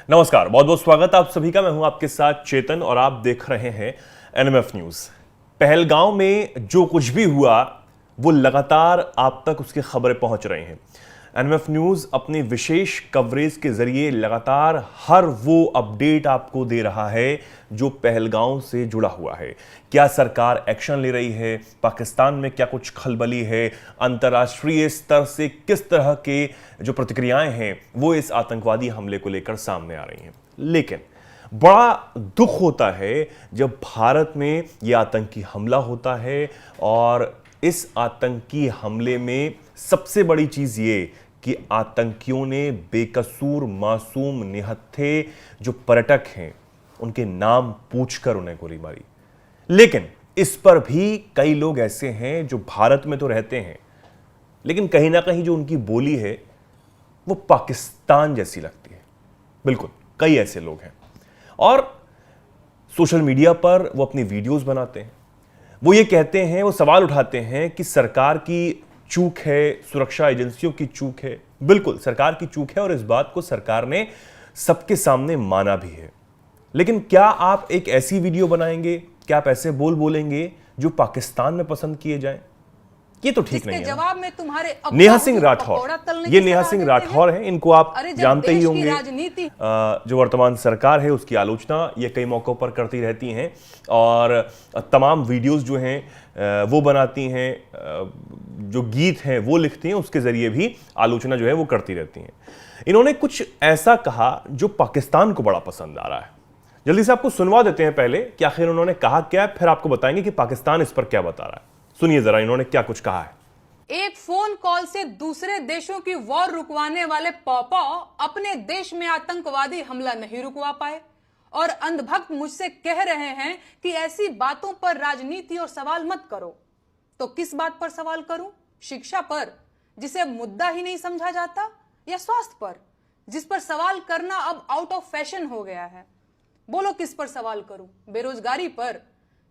नमस्कार, बहुत बहुत स्वागत आप सभी का। मैं हूं आपके साथ चेतन और आप देख रहे हैं एनएमएफ न्यूज। पहलगांव में जो कुछ भी हुआ वो लगातार आप तक उसकी खबरें पहुंच रही हैं। एनएमएफ न्यूज अपनी विशेष कवरेज के जरिए लगातार हर वो अपडेट आपको दे रहा है जो पहलगांव से जुड़ा हुआ है। क्या सरकार एक्शन ले रही है, पाकिस्तान में क्या कुछ खलबली है, अंतर्राष्ट्रीय स्तर से किस तरह के जो प्रतिक्रियाएं हैं वो इस आतंकवादी हमले को लेकर सामने आ रही हैं। लेकिन बड़ा दुख होता है जब भारत में यह आतंकी हमला होता है और इस आतंकी हमले में सबसे बड़ी चीज ये कि आतंकियों ने बेकसूर मासूम निहत्थे जो पर्यटक हैं उनके नाम पूछकर उन्हें गोली मारी। लेकिन इस पर भी कई लोग ऐसे हैं जो भारत में तो रहते हैं लेकिन कहीं ना कहीं जो उनकी बोली है वो पाकिस्तान जैसी लगती है। बिल्कुल, कई ऐसे लोग हैं और सोशल मीडिया पर वो अपनी वीडियोस बनाते हैं। वो ये कहते हैं, वो सवाल उठाते हैं कि सरकार की चूक है, सुरक्षा एजेंसियों की चूक है। बिल्कुल सरकार की चूक है और इस बात को सरकार ने सबके सामने माना भी है। लेकिन क्या आप एक ऐसी वीडियो बनाएंगे, क्या आप ऐसे बोलेंगे जो पाकिस्तान में पसंद किए जाएं? ये तो ठीक नहीं है। जवाब में तुम्हारे नेहा सिंह राठौर, ये नेहा सिंह राठौर हैं, इनको आप जानते ही होंगे। जो वर्तमान सरकार है उसकी आलोचना ये कई मौकों पर करती रहती हैं और तमाम वीडियोस जो हैं वो बनाती हैं, जो गीत हैं वो लिखती हैं, उसके जरिए भी आलोचना जो है वो करती रहती हैं। इन्होंने कुछ ऐसा कहा जो पाकिस्तान को बड़ा पसंद आ रहा है। जल्दी से आपको सुनवा देते हैं पहले कि आखिर उन्होंने कहा क्या, फिर आपको बताएंगे कि पाकिस्तान इस पर क्या बता रहा है। सुनिए जरा इन्होंने क्या कुछ कहा है। एक फोन कॉल से दूसरे देशों की वॉर रुकवाने वाले पॉपो अपने देश में आतंकवादी हमला नहीं रुकवा पाए और अंधभक्त मुझसे कह रहे हैं कि ऐसी बातों पर राजनीति और सवाल मत करो। तो किस बात पर सवाल करूं? शिक्षा पर, जिसे मुद्दा ही नहीं समझा जाता, या स्वास्थ्य पर, जिस पर सवाल करना अब आउट ऑफ फैशन हो गया है? बोलो किस पर सवाल करूं? बेरोजगारी पर,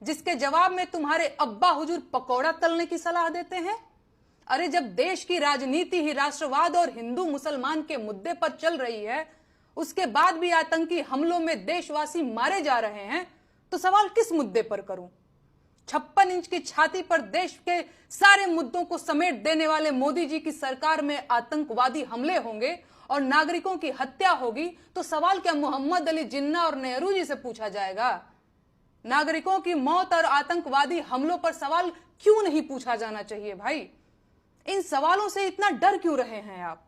जिसके जवाब में तुम्हारे अब्बा हुजूर पकौड़ा तलने की सलाह देते हैं? अरे जब देश की राजनीति ही राष्ट्रवाद और हिंदू मुसलमान के मुद्दे पर चल रही है, उसके बाद भी आतंकी हमलों में देशवासी मारे जा रहे हैं, तो सवाल किस मुद्दे पर करूं? 56 इंच की छाती पर देश के सारे मुद्दों को समेट देने वाले मोदी जी की सरकार में आतंकवादी हमले होंगे और नागरिकों की हत्या होगी, तो सवाल क्या मोहम्मद अली जिन्ना और नेहरू जी से पूछा जाएगा? नागरिकों की मौत और आतंकवादी हमलों पर सवाल क्यों नहीं पूछा जाना चाहिए भाई? इन सवालों से इतना डर क्यों रहे हैं आप?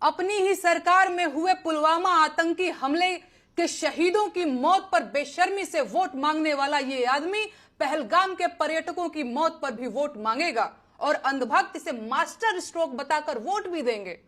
अपनी ही सरकार में हुए पुलवामा आतंकी हमले के शहीदों की मौत पर बेशर्मी से वोट मांगने वाला ये आदमी पहलगाम के पर्यटकों की मौत पर भी वोट मांगेगा और अंधभक्त इसे मास्टर स्ट्रोक बताकर वोट भी देंगे।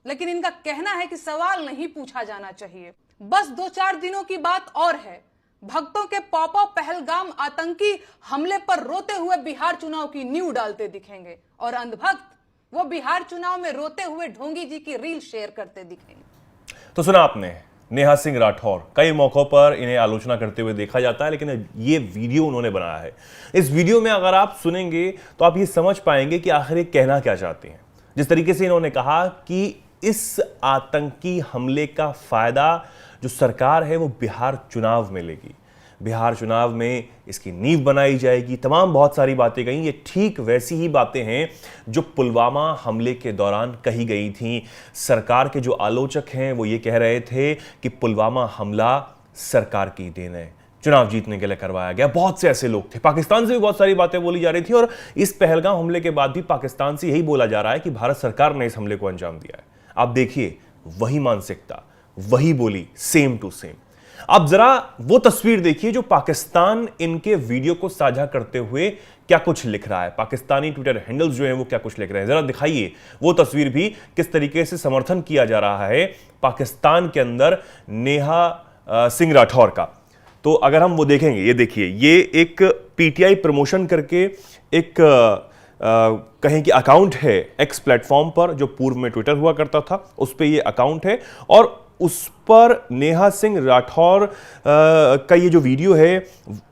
लेकिन इनका कहना है कि सवाल नहीं पूछा जाना चाहिए। बस 2-4 दिनों की बात और है, भक्तों के पॉपअप पहलगाम आतंकी हमले पर रोते हुए बिहार चुनाव की नींव डालते दिखेंगे और अंधभक्त वो बिहार चुनाव में रोते हुए ढोंगी जी की रील शेयर करते दिखेंगे। तो सुना आपने नेहा सिंह राठौर, कई मौकों पर इन्हें आलोचना करते हुए देखा जाता है, लेकिन ये वीडियो उन्होंने बनाया है। इस वीडियो में अगर आप सुनेंगे तो आप ये समझ पाएंगे कि आखिर ये कहना क्या चाहते हैं। जिस तरीके से इन्होंने कहा कि इस आतंकी हमले का फायदा जो सरकार है वो बिहार चुनाव में लेगी, बिहार चुनाव में इसकी नींव बनाई जाएगी, तमाम बहुत सारी बातें कही। ये ठीक वैसी ही बातें हैं जो पुलवामा हमले के दौरान कही गई थीं। सरकार के जो आलोचक हैं वो ये कह रहे थे कि पुलवामा हमला सरकार की देन है, चुनाव जीतने के लिए करवाया गया। बहुत से ऐसे लोग थे, पाकिस्तान से भी बहुत सारी बातें बोली जा रही थी और इस पहलगाम हमले के बाद भी पाकिस्तान से यही बोला जा रहा है कि भारत सरकार ने इस हमले को अंजाम दिया है। आप देखिए, वही मानसिकता, वही बोली, सेम टू सेम। अब जरा वो तस्वीर देखिए जो पाकिस्तान इनके वीडियो को साझा करते हुए क्या कुछ लिख रहा है। पाकिस्तानी ट्विटर हैंडल्स जो हैं वो क्या कुछ लिख रहे हैं, जरा दिखाइए वो तस्वीर भी, किस तरीके से समर्थन किया जा रहा है पाकिस्तान के अंदर नेहा सिंह राठौर का। तो अगर हम वो देखेंगे, ये देखिए, ये एक पीटीआई प्रमोशन करके एक कहें कि अकाउंट है एक्स प्लेटफॉर्म पर, जो पूर्व में ट्विटर हुआ करता था, उस पर ये अकाउंट है और उस पर नेहा सिंह राठौर का ये जो वीडियो है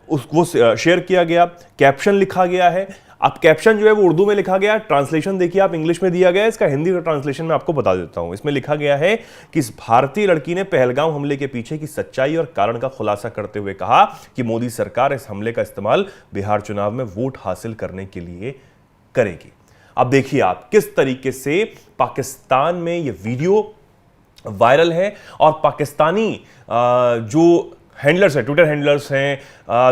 उसको शेयर किया गया, कैप्शन लिखा गया है। अब कैप्शन जो है वो उर्दू में लिखा गया, ट्रांसलेशन देखिए आप इंग्लिश में दिया गया है, इसका हिंदी का ट्रांसलेशन मैं आपको बता देता हूं। इसमें लिखा गया है कि इस भारतीय लड़की ने पहलगाम हमले के पीछे की सच्चाई और कारण का खुलासा करते हुए कहा कि मोदी सरकार इस हमले का इस्तेमाल बिहार चुनाव में वोट हासिल करने के लिए करेगी। अब देखिए आप किस तरीके से पाकिस्तान में यह वीडियो वायरल है और पाकिस्तानी जो हैंडलर्स हैं, ट्विटर हैंडलर्स हैं,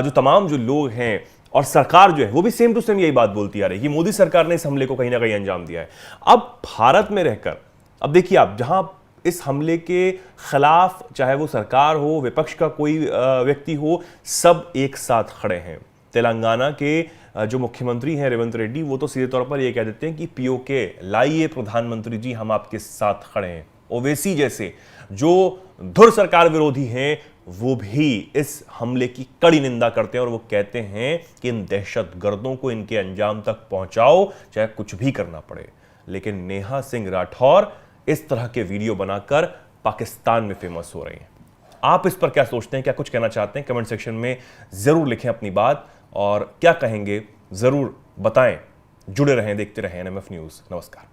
जो तमाम जो लोग हैं और सरकार जो है वो भी सेम टू सेम यही बात बोलती आ रही है कि मोदी सरकार ने इस हमले को कहीं ना कहीं अंजाम दिया है। अब भारत में रहकर अब देखिए आप, जहां इस हमले के खिलाफ चाहे वो सरकार हो, विपक्ष का कोई व्यक्ति हो, सब एक साथ खड़े हैं। तेलंगाना के जो मुख्यमंत्री हैं रेवंत रेड्डी, वो तो सीधे तौर पर ये कह देते हैं कि पीओके लाइए प्रधानमंत्री जी, हम आपके साथ खड़े हैं। ओवैसी जैसे जो धुर सरकार विरोधी हैं वो भी इस हमले की कड़ी निंदा करते हैं और वो कहते हैं कि इन दहशतगर्दों को इनके अंजाम तक पहुंचाओ, चाहे कुछ भी करना पड़े। लेकिन नेहा सिंह राठौर इस तरह के वीडियो बनाकर पाकिस्तान में फेमस हो रही हैं। आप इस पर क्या सोचते हैं, क्या कुछ कहना चाहते हैं? कमेंट सेक्शन में जरूर लिखें अपनी बात और क्या कहेंगे जरूर बताएं। जुड़े रहें, देखते रहें एनएमएफ न्यूज। नमस्कार।